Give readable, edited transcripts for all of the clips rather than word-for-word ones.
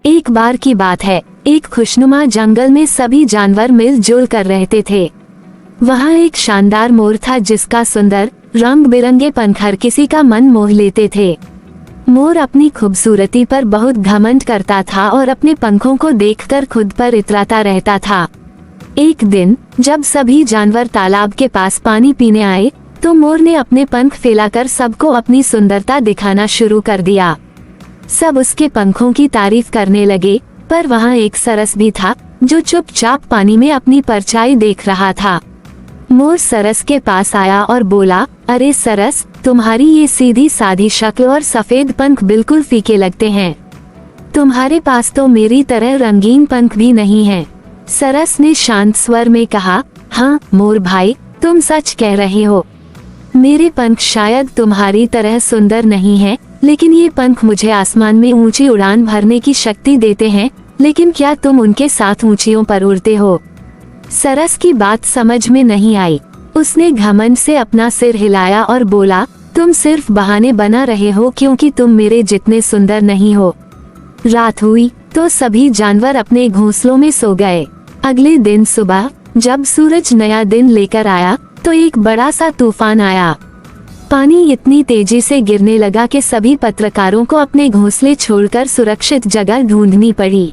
एक बार की बात है, एक खुशनुमा जंगल में सभी जानवर मिलजुल कर रहते थे। वहाँ एक शानदार मोर था जिसका सुंदर रंग बिरंगे पंख हर किसी का मन मोह लेते थे। मोर अपनी खूबसूरती पर बहुत घमंड करता था और अपने पंखों को देखकर खुद पर इतराता रहता था। एक दिन जब सभी जानवर तालाब के पास पानी पीने आए तो मोर ने अपने पंख फैलाकर सबको अपनी सुंदरता दिखाना शुरू कर दिया। सब उसके पंखों की तारीफ करने लगे, पर वहाँ एक सरस भी था जो चुपचाप पानी में अपनी परछाई देख रहा था। मोर सरस के पास आया और बोला, अरे सरस, तुम्हारी ये सीधी सादी शक्ल और सफेद पंख बिल्कुल फीके लगते हैं। तुम्हारे पास तो मेरी तरह रंगीन पंख भी नहीं है। सरस ने शांत स्वर में कहा, हाँ मोर भाई, तुम सच कह रहे हो। मेरे पंख शायद तुम्हारी तरह सुंदर नहीं हैं, लेकिन ये पंख मुझे आसमान में ऊंची उड़ान भरने की शक्ति देते हैं। लेकिन क्या तुम उनके साथ ऊंचियों पर उड़ते हो? सरस की बात समझ में नहीं आई। उसने घमंड से अपना सिर हिलाया और बोला, तुम सिर्फ बहाने बना रहे हो क्योंकि तुम मेरे जितने सुंदर नहीं हो। रात हुई तो सभी जानवर अपने घोंसलों में सो गए। अगले दिन सुबह जब सूरज नया दिन लेकर आया तो एक बड़ा सा तूफान आया। पानी इतनी तेजी से गिरने लगा कि सभी पत्रकारों को अपने घोंसले छोड़कर सुरक्षित जगह ढूंढनी पड़ी।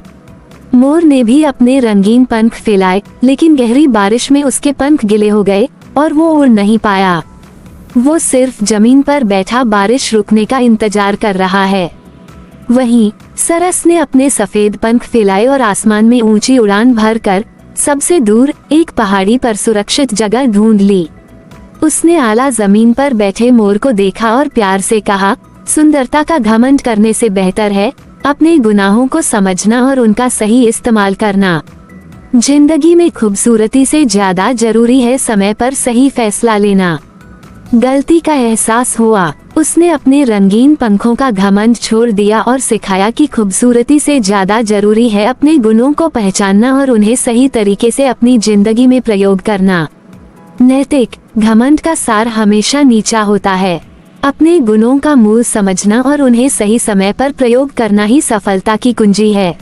मोर ने भी अपने रंगीन पंख फैलाए, लेकिन गहरी बारिश में उसके पंख गिले हो गए और वो उड़ नहीं पाया। वो सिर्फ जमीन पर बैठा बारिश रुकने का इंतजार कर रहा है। वहीं सरस ने अपने सफेद पंख फैलाए और आसमान में ऊंची उड़ान भरकर सबसे दूर एक पहाड़ी पर सुरक्षित जगह ढूंढ ली। उसने आला जमीन पर बैठे मोर को देखा और प्यार से कहा, सुंदरता का घमंड करने से बेहतर है अपने गुनाहों को समझना और उनका सही इस्तेमाल करना। जिंदगी में खूबसूरती से ज्यादा जरूरी है समय पर सही फैसला लेना। गलती का एहसास हुआ, उसने अपने रंगीन पंखों का घमंड छोड़ दिया और सिखाया कि खूबसूरती से ज्यादा जरूरी है अपने गुणों को पहचानना और उन्हें सही तरीके से अपनी जिंदगी में प्रयोग करना। नैतिक घमंड का सार हमेशा नीचा होता है। अपने गुणों का मूल समझना और उन्हें सही समय पर प्रयोग करना ही सफलता की कुंजी है।